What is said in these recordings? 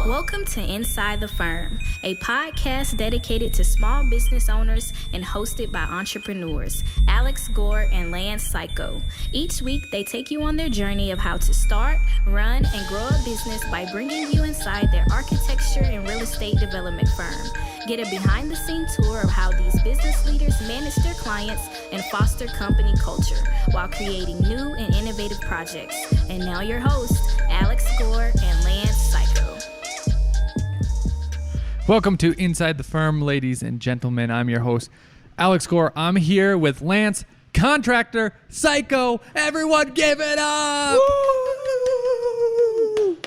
Welcome to Inside the Firm, a podcast dedicated to small business owners and hosted by entrepreneurs, Alex Gore and Lance Cayko. Each week, they take you on their journey of how to start, run, and grow a business by bringing you inside their architecture and real estate development firm. Get a behind-the-scenes tour of how these business leaders manage their clients and foster company culture while creating new and innovative projects. And now your hosts, Alex Gore and Lance Cayko. Welcome to Inside the Firm, ladies and gentlemen. I'm your host, Alex Gore. I'm here with Lance, contractor, Cayko. Everyone give it up! Woo!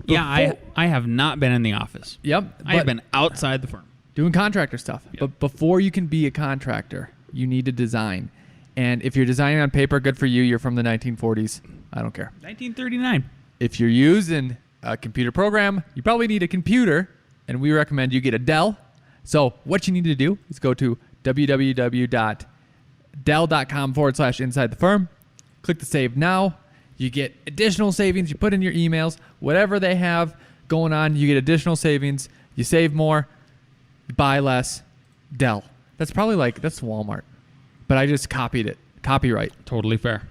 Yeah, I have not been in the office. Yep. I have been outside the firm. Doing contractor stuff. Yep. But before you can be a contractor, you need to design. And if you're designing on paper, good for you. You're from the 1940s. I don't care. 1939. If you're using a computer program, you probably need a computer. And we recommend you get a Dell. So what you need to do is go to www.dell.com/inside the firm. Click the save now. You get additional savings. You put in your emails. Whatever they have going on, you get additional savings. You save more. You buy less. Dell. That's probably that's Walmart. But I just copied it. Copyright. Totally fair.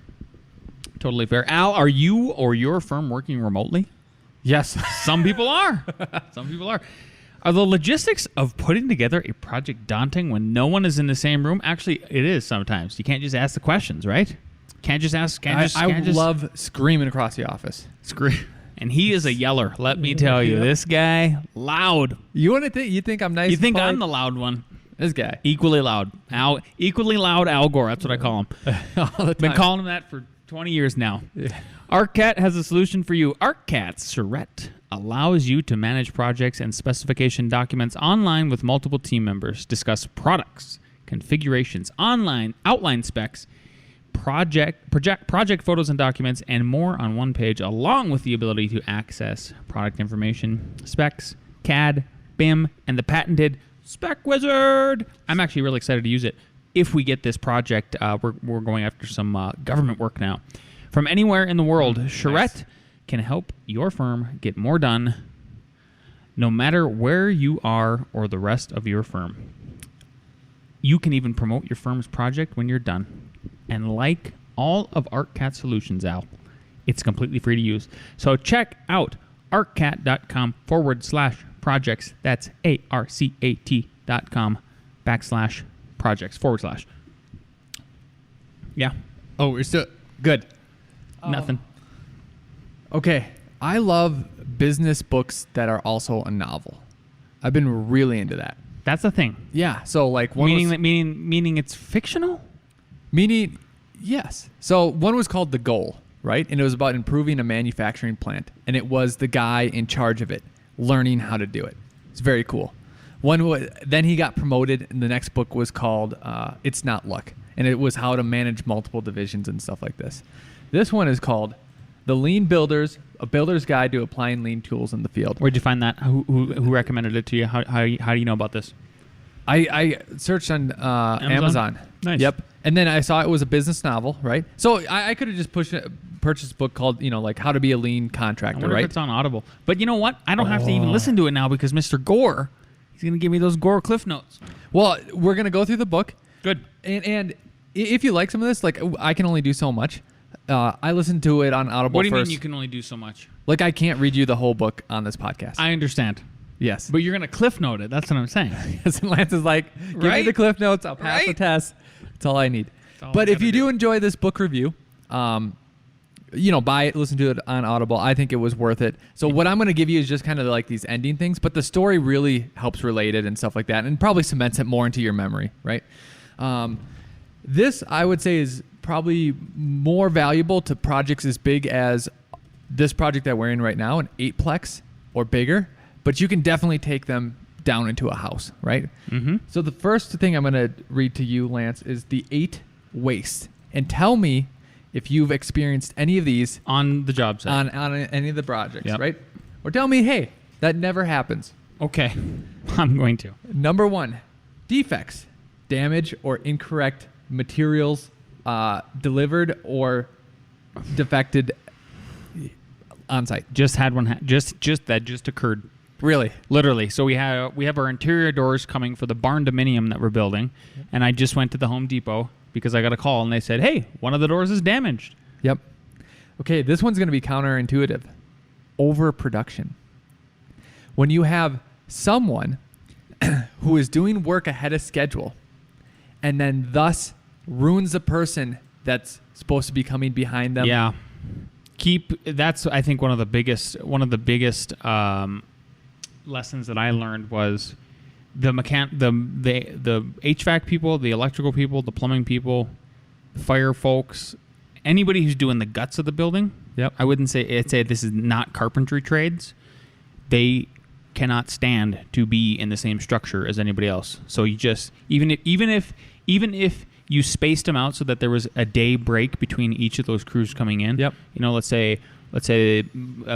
Totally fair. Al, are you or your firm working remotely? Yes. Some people are. Some people are. Are the logistics of putting together a project daunting when no one is in the same room? Actually, it is sometimes. You can't just ask the questions, right? Can't just ask. I love screaming across the office. Scream. And he is a yeller. Let me tell you, this guy, loud. You think I'm nice? You think polite? I'm the loud one? This guy. Equally loud. Equally loud Al Gore. That's what I call him. All the time. Been calling him that for 20 years now. Yeah. ArcCat has a solution for you. ArcCat's Charrette allows you to manage projects and specification documents online with multiple team members, discuss products, configurations, online outline specs, project photos and documents, and more on one page, along with the ability to access product information, specs, CAD, BIM, and the patented Spec Wizard. I'm actually really excited to use it. If we get this project, we're going after some government work now. From anywhere in the world, Charrette can help your firm get more done, no matter where you are or the rest of your firm. You can even promote your firm's project when you're done. And like all of ArcCat solutions, Al, it's completely free to use. So check out arccat.com/projects. That's arcat.com/projects/. Yeah. Oh, we're still good. Nothing. Okay. I love business books that are also a novel. I've been really into that. That's the thing. Yeah. So meaning it's fictional? Meaning, yes. So one was called The Goal, right? And it was about improving a manufacturing plant. And it was the guy in charge of it learning how to do it. It's very cool. Then he got promoted, and the next book was called It's Not Luck. And it was how to manage multiple divisions and stuff like this. This one is called The Lean Builders, a builder's guide to applying lean tools in the field. Where'd you find that? Who recommended it to you? How do you know about this? I searched on Amazon. Nice. Yep. And then I saw it was a business novel, right? So I could have just purchased a book called, How to Be a Lean Contractor, I wonder right? if it's on Audible. But you know what? I don't have to even listen to it now because Mr. Gore, he's going to give me those Gore Cliff Notes. Well, we're going to go through the book. Good. And if you like some of this, I can only do so much. I listened to it on Audible first. What do you mean you can only do so much? I can't read you the whole book on this podcast. I understand. Yes. But you're going to Cliff Note it. That's what I'm saying. Yes, and Lance is like, give me the Cliff Notes. I'll pass the test. That's all I need. But if you do enjoy this book review, buy it, listen to it on Audible. I think it was worth it. So what I'm going to give you is just kind of these ending things, but the story really helps relate it and stuff like that, and probably cements it more into your memory, right? This, I would say, is probably more valuable to projects as big as this project that we're in right now, an 8-plex or bigger, but you can definitely take them down into a house, right? Mm-hmm. So the first thing I'm going to read to you, Lance, is the 8 wastes. And tell me if you've experienced any of these on the job site. On any of the projects, yep. Right? Or tell me, hey, that never happens. Okay. I'm going to. Number 1, defects, damage or incorrect materials delivered or defected on site. Just had one. Just occurred. Really? Literally. So we have our interior doors coming for the barn dominium that we're building, and I just went to the Home Depot because I got a call and they said, "Hey, one of the doors is damaged." Yep. Okay, this one's going to be counterintuitive. Overproduction. When you have someone who is doing work ahead of schedule and then thus ruins the person that's supposed to be coming behind them. Yeah. That's I think one of the biggest lessons that I learned was the HVAC people, the electrical people, the plumbing people, fire folks, anybody who's doing the guts of the building. Yep. I'd say this is not carpentry trades. They cannot stand to be in the same structure as anybody else. So you just even if you spaced them out so that there was a day break between each of those crews coming in. Yep. Let's say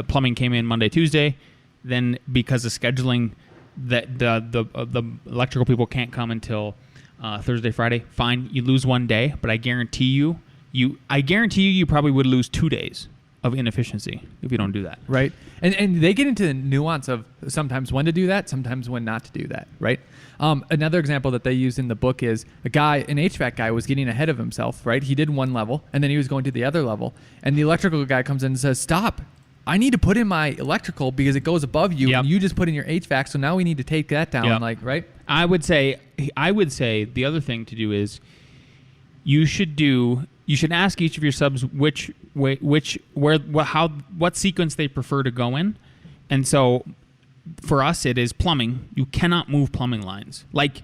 plumbing came in Monday, Tuesday, then because of scheduling that the electrical people can't come until Thursday, Friday. Fine, you lose one day, but I guarantee you probably would lose 2 days of inefficiency if you don't do that. Right. And they get into the nuance of sometimes when to do that, sometimes when not to do that. Right. Another example that they use in the book is an HVAC guy was getting ahead of himself. Right. He did one level and then he was going to the other level. And the electrical guy comes in and says, "Stop. I need to put in my electrical because it goes above you. Yep. And you just put in your HVAC. So now we need to take that down." Yep. Right. I would say the other thing to do is you should ask each of your subs what sequence they prefer to go in. And so for us, it is plumbing. You cannot move plumbing lines. It's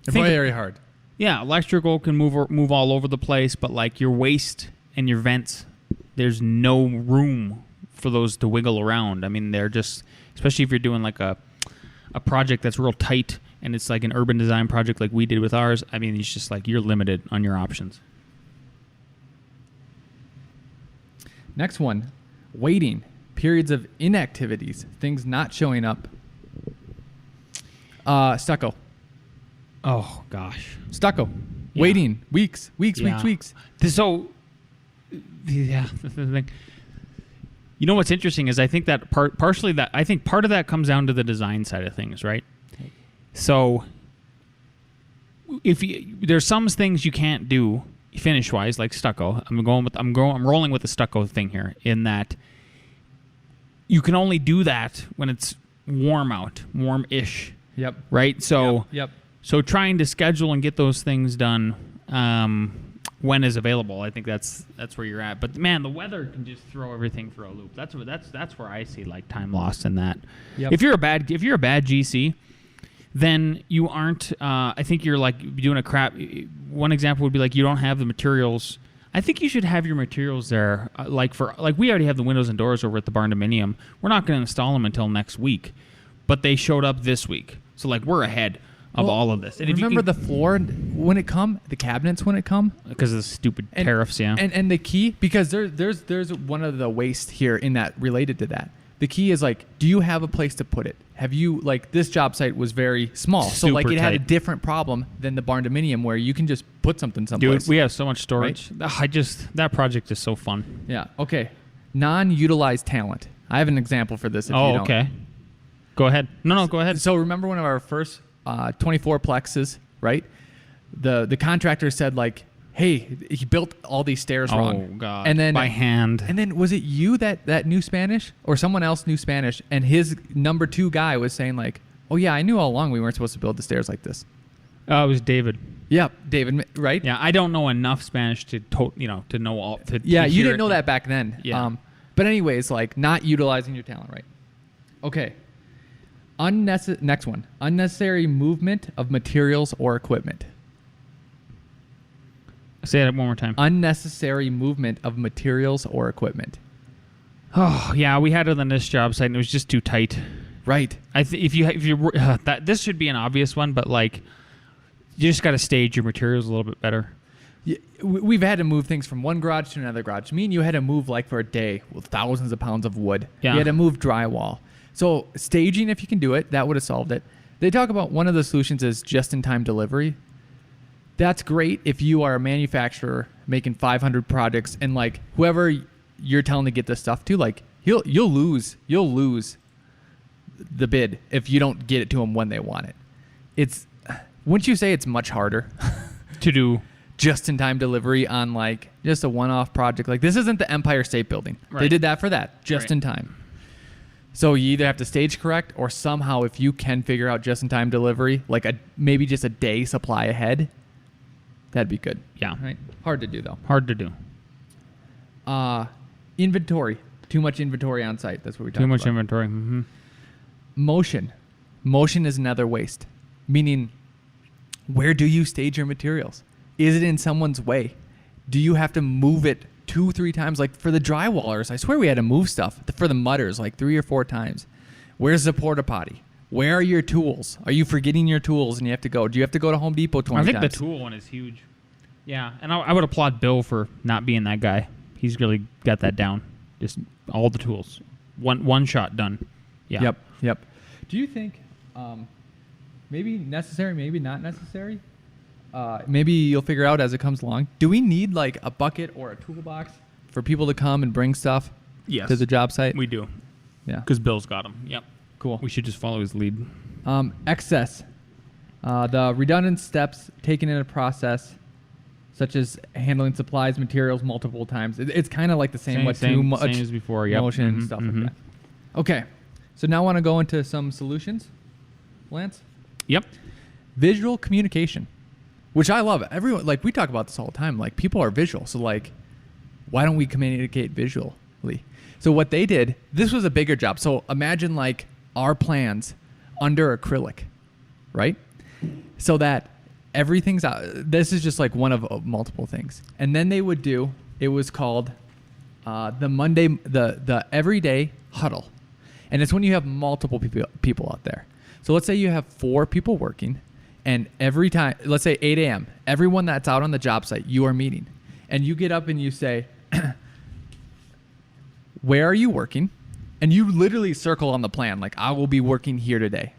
very hard. Yeah, electrical can move all over the place, but like your waste and your vents, there's no room for those to wiggle around. I mean, they're just, especially if you're doing like a project that's real tight and it's like an urban design project like we did with ours. I mean, it's just like you're limited on your options. Next one, waiting, periods of inactivities, things not showing up. Stucco. Oh, gosh. Stucco. Yeah. Waiting, weeks. So, yeah, the thing. You know what's interesting is I think that part of that comes down to the design side of things, right? So, there's some things you can't do finish wise, like stucco. I'm rolling with the stucco thing here, in that you can only do that when it's warm-ish. Yep. Right. So. Yep. So trying to schedule and get those things done when is available, I think that's where you're at. But man, the weather can just throw everything for a loop. That's where I see like time lost in that. Yep. If you're a bad GC, then you aren't. I think you're like doing a crap. One example would be like you don't have the materials. I think you should have your materials there. Like we already have the windows and doors over at the barn dominium. We're not going to install them until next week, but they showed up this week. So like we're ahead of all of this. And remember the floor when it come, the cabinets when it come, because of the stupid tariffs. Yeah, and the key, because there's one of the waste here in that related to that. The key is like, do you have a place to put it? Have you, like, this job site was very small, so like it had a different problem than the barn dominium where you can just put something someplace. Dude, we have so much storage. Right? That project is so fun. Yeah. Okay. Non-utilized talent. I have an example for this. If you don't. Okay. Go ahead. No, go ahead. So remember one of our first 24 plexes, right? The contractor said like, hey, he built all these stairs wrong. Oh God! And then by hand. And then was it you that knew Spanish or someone else knew Spanish? And his number 2 guy was saying like, oh yeah, I knew all along we weren't supposed to build the stairs like this. It was David. Yeah, David. Right? Yeah, I don't know enough Spanish to know all. Yeah, you didn't know that back then. Yeah. But anyways, like not utilizing your talent, right? Okay. Next one. Unnecessary movement of materials or equipment. Say that one more time. Unnecessary movement of materials or equipment. Oh yeah, we had it on this job site, and it was just too tight. Right. If you this should be an obvious one, but like, you just got to stage your materials a little bit better. Yeah, we've had to move things from one garage to another garage. Me and you had to move like for a day with thousands of pounds of wood. Yeah. You had to move drywall. So staging, if you can do it, that would have solved it. They talk about one of the solutions is just-in-time delivery. That's great if you are a manufacturer making 500 projects and like whoever you're telling to get this stuff to, like you'll lose the bid if you don't get it to them when they want it. Wouldn't you say it's much harder to do just-in-time delivery on like just a one-off project? Like this isn't the Empire State Building. Right. They did that for that, just in time. So you either have to stage correct or somehow if you can figure out just-in-time delivery, like maybe just a day supply ahead, that'd be good. Yeah. Right? Hard to do though. Hard to do. Inventory. Too much inventory on site. That's what we talked about. Too much inventory. Mm-hmm. Motion is another waste. Meaning, where do you stage your materials? Is it in someone's way? Do you have to move it 2-3 times? Like for the drywallers, I swear we had to move stuff. For the mutters, like 3 or 4 times. Where's the porta potty? Where are your tools? Are you forgetting your tools and you have to go? Do you have to go to Home Depot 20 times? I think the tool one is huge. Yeah, and I would applaud Bill for not being that guy. He's really got that down. Just all the tools. One shot done. Yeah. Yep. Do you think maybe necessary, maybe not necessary? Maybe you'll figure out as it comes along. Do we need like a bucket or a toolbox for people to come and bring stuff to the job site? We do. Yeah. Because Bill's got them. Yep. Cool. We should just follow his lead. Excess. The redundant steps taken in a process, such as handling supplies, materials multiple times. It's kind of like the same too much same as before. Yep. motion and stuff like that. Okay. So now I want to go into some solutions. Lance? Yep. Visual communication, which I love. Everyone, like we talk about this all the time. Like people are visual. So like, why don't we communicate visually? So what they did, this was a bigger job. So imagine like our plans under acrylic, right? So that everything's out. This is just like one of multiple things. And then they would do, it was called the everyday huddle. And it's when you have multiple people out there. So let's say you have 4 people working, and every time, let's say 8 a.m., everyone that's out on the job site, you are meeting. And you get up and you say, where are you working? And you literally circle on the plan, like, I will be working here today.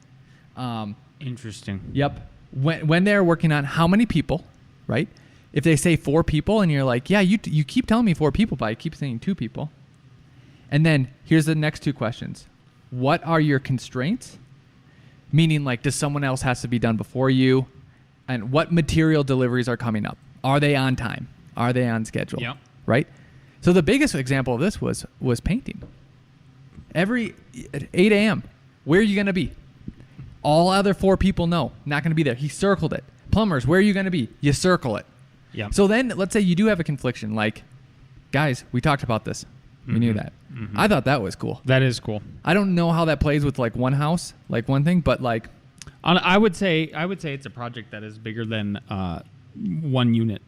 Interesting. Yep. When they're working on how many people, right? If they say 4 people and you're like, yeah, you keep telling me 4 people, but I keep saying 2 people. And then here's the next 2 questions. What are your constraints? Meaning, like, does someone else has to be done before you? And what material deliveries are coming up? Are they on time? Are they on schedule? Yep. Right? So the biggest example of this was painting. At 8 a.m., where are you going to be? All other 4 people know. Not going to be there. He circled it. Plumbers, where are you going to be? You circle it. Yeah. So then, let's say you do have a confliction. Like, guys, we talked about this. We knew that. Mm-hmm. I thought that was cool. That is cool. I don't know how that plays with like one house, like one thing, but like, I would say it's a project that is bigger than 1 unit.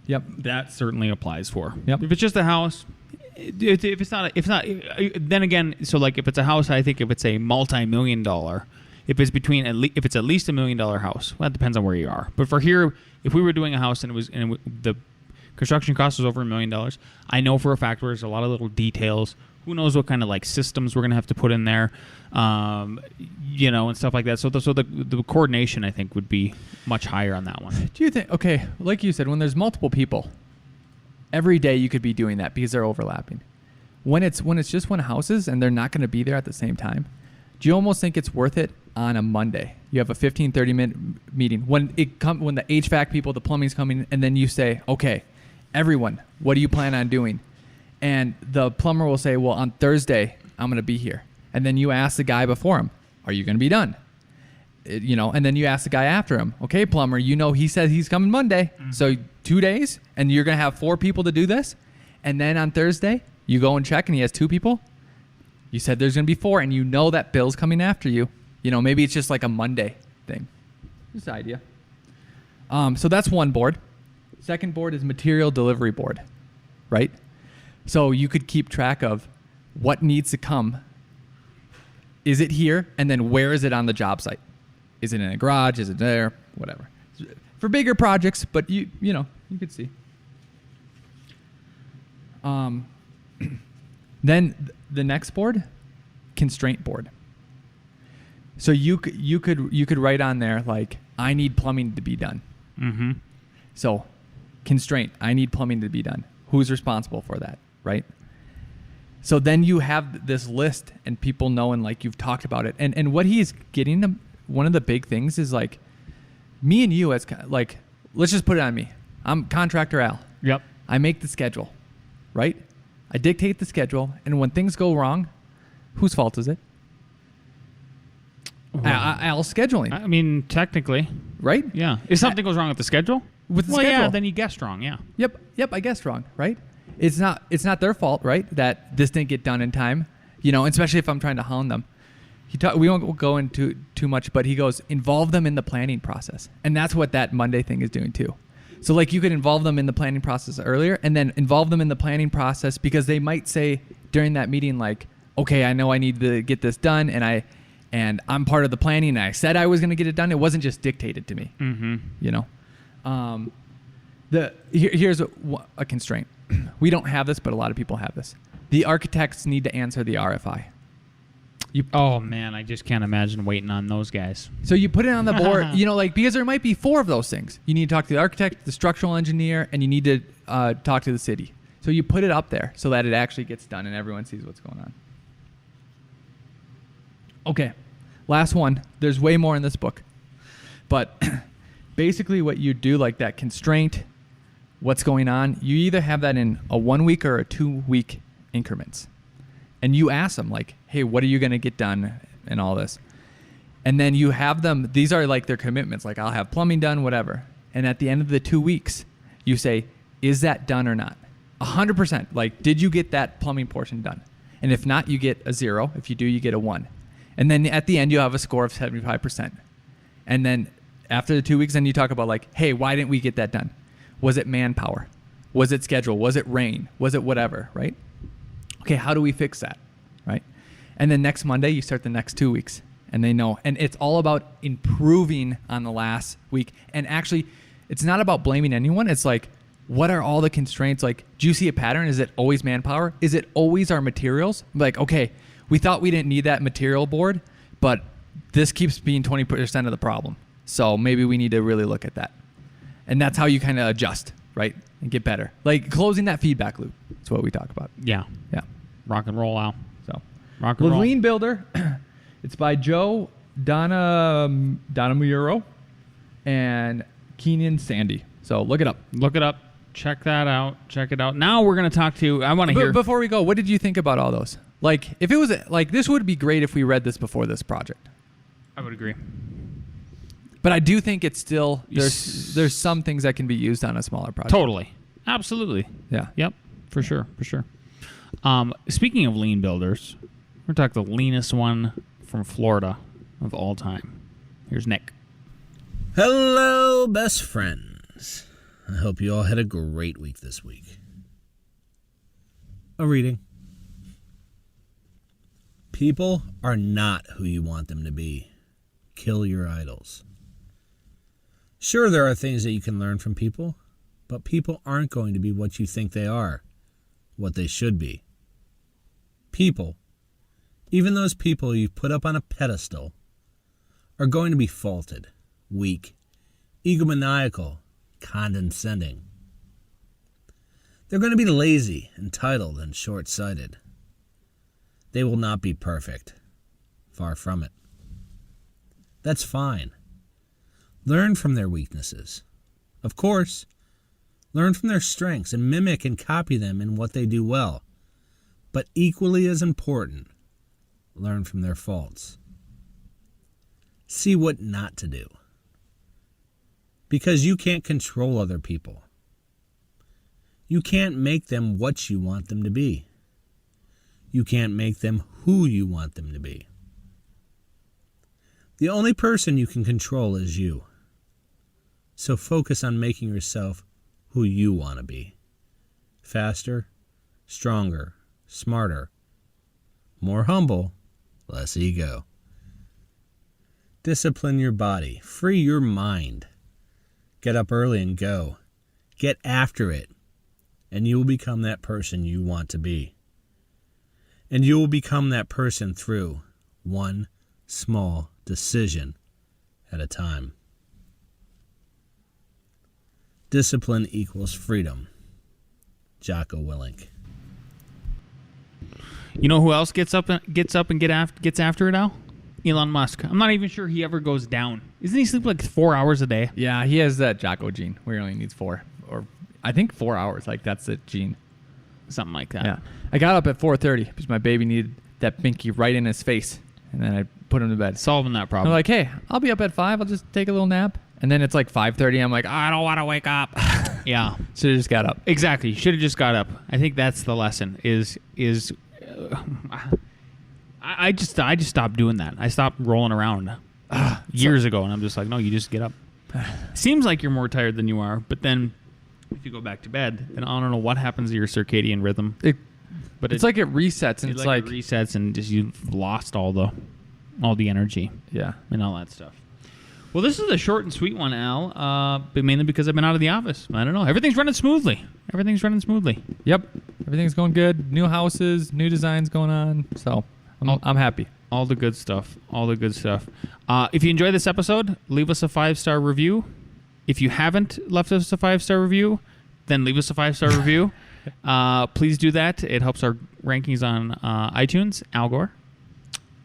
Yep. That certainly applies for. Yep. If it's just a house, if it's not, then again, so like if it's a house, I think if it's a multi-million-dollar, if it's if it's at least $1 million house, well, that depends on where you are. But for here, if we were doing a house and the construction cost was over $1 million, I know for a fact there's a lot of little details. Who knows what kind of like systems we're gonna have to put in there, and stuff like that. So the coordination, I think, would be much higher on that one. Do you think? Okay, like you said, when there's multiple people, every day you could be doing that because they're overlapping. When it's just one houses and they're not going to be there at the same time, do you almost think it's worth it on a Monday? You have a 15-30 minute meeting when the HVAC people, the plumbing's coming, and then you say, okay, everyone, what do you plan on doing? And the plumber will say, well, on Thursday, I'm going to be here. And then you ask the guy before him, are you going to be done? And then you ask the guy after him, okay, plumber, he says he's coming Monday. Mm-hmm. So 2 days, and you're going to have 4 people to do this. And then on Thursday, you go and check, and he has 2 people. You said there's going to be 4, and you know that Bill's coming after you. Maybe it's just like a Monday thing. Just an idea. So that's one board. Second board is material delivery board, right? So you could keep track of what needs to come. Is it here? And then where is it on the job site? Is it in a garage? Is it there? Whatever. For bigger projects, but you could see. Then the next board, constraint board. So you could write on there like, I need plumbing to be done. Mm-hmm. So constraint, I need plumbing to be done. Who's responsible for that, right? So then you have this list and people know, and like you've talked about it. And what he's getting them, one of the big things is like me and you as like, let's just put it on me. I'm contractor Al. Yep. I make the schedule, right? I dictate the schedule. And when things go wrong, whose fault is it? Al's scheduling. I mean, technically. Right? Yeah. If something goes wrong with the schedule? With the schedule. Yeah, then you guessed wrong, yeah. Yep, I guessed wrong, right? It's not their fault, right? That this didn't get done in time, especially if I'm trying to hound them. We won't go into too much, but he goes, involve them in the planning process. And that's what that Monday thing is doing too. So like you could involve them in the planning process earlier and then involve them in the planning process because they might say during that meeting like, okay, I know I need to get this done and I'm part of the planning and I said I was going to get it done. It wasn't just dictated to me, Here's a constraint. We don't have this, but a lot of people have this. The architects need to answer the RFI. Oh man, I just can't imagine waiting on those guys. So you put it on the board, because there might be 4 of those things. You need to talk to the architect, the structural engineer, and you need to talk to the city. So you put it up there so that it actually gets done and everyone sees what's going on. Okay, last one. There's way more in this book. But basically what you do, like that constraint, what's going on, you either have that in a 1 week or a 2 week increments. And you ask them like, hey, what are you going to get done and all this? And then you have them, these are like their commitments, like I'll have plumbing done, whatever. And at the end of the 2 weeks, you say, is that done or not? 100%. Like, did you get that plumbing portion done? And if not, you get a 0. If you do, you get a 1. And then at the end, you have a score of 75%. And then after the 2 weeks, then you talk about like, hey, why didn't we get that done? Was it manpower? Was it schedule? Was it rain? Was it whatever, right? Okay, how do we fix that, right? And then next Monday, you start the next 2 weeks, and they know. And it's all about improving on the last week. And actually, it's not about blaming anyone. It's like, what are all the constraints? Like, do you see a pattern? Is it always manpower? Is it always our materials? Like, okay, we thought we didn't need that material board, but this keeps being 20% of the problem. So maybe we need to really look at that. And that's how you kind of adjust, right? And get better. Like closing that feedback loop. That's what we talk about. Yeah. Yeah. Rock and roll, Al. So, rock and roll. Lean Builder. It's by Joe Donamuro and Keenan Sandy. So look it up. Look it up. Check that out. Check it out. Now we're going to talk to, I want to hear. Before we go, what did you think about all those? Like, if it was, like, this would be great if we read this before this project. I would agree. But I do think it's still, there's some things that can be used on a smaller project. Totally. Absolutely. Yeah. Yep. For sure. For sure. Speaking of lean builders, we're going to talk the leanest one from Florida of all time. Here's Nick. Hello, best friends. I hope you all had a great week this week. A reading. People are not who you want them to be. Kill your idols. Sure, there are things that you can learn from people, but people aren't going to be what you think they are, what they should be. People, even those people you've put up on a pedestal, are going to be faulted, weak, egomaniacal, condescending. They're going to be lazy, entitled, and short-sighted. They will not be perfect. Far from it. That's fine. Learn from their weaknesses. Of course, learn from their strengths and mimic and copy them in what they do well. But equally as important, learn from their faults. See what not to do. Because you can't control other people. You can't make them what you want them to be. You can't make them who you want them to be. The only person you can control is you. So focus on making yourself who you want to be. Faster, stronger, smarter, more humble, less ego. Discipline your body. Free your mind. Get up early and go. Get after it. And you will become that person you want to be. And you will become that person through one small decision at a time. Discipline equals freedom. Jocko Willink. You know who else gets up and gets after it, Al? Elon Musk. I'm not even sure he ever goes down. Isn't he sleep like 4 hours a day? Yeah, he has that Jocko gene where he only needs 4, or I think 4 hours. Like that's the gene. Something like that. Yeah. I got up at 4:30 because my baby needed that binky right in his face, and then I put him to bed. Solving that problem. I'm like, hey, I'll be up at 5. I'll just take a little nap. And then it's like 5:30. I'm like, I don't want to wake up. Yeah. Should have just got up. Exactly. Should have just got up. I think that's the lesson. I just stopped doing that. I stopped rolling around years ago, and I'm just like, no, you just get up. Seems like you're more tired than you are, but then if you go back to bed, then I don't know what happens to your circadian rhythm. It's like it resets, and it's like it resets, and just you've lost all the energy. Yeah, and all that stuff. Well, this is a short and sweet one, Al, but mainly because I've been out of the office. I don't know. Everything's running smoothly. Yep. Everything's going good. New houses, new designs going on. So I'm happy. All the good stuff. If you enjoyed this episode, leave us a 5-star review. If you haven't left us a 5-star review, then leave us a 5-star review. Please do that. It helps our rankings on iTunes. Al Gore.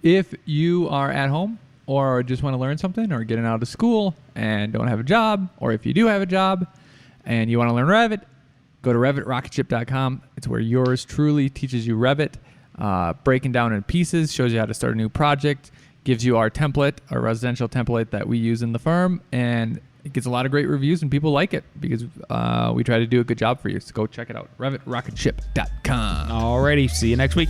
If you are at home or just want to learn something or getting out of school and don't have a job, or if you do have a job and you want to learn Revit, go to RevitRocketShip.com. It's where yours truly teaches you Revit, breaking down in pieces, shows you how to start a new project, gives you our template, our residential template that we use in the firm, and it gets a lot of great reviews and people like it because we try to do a good job for you. So go check it out, RevitRocketShip.com. Alrighty, see you next week.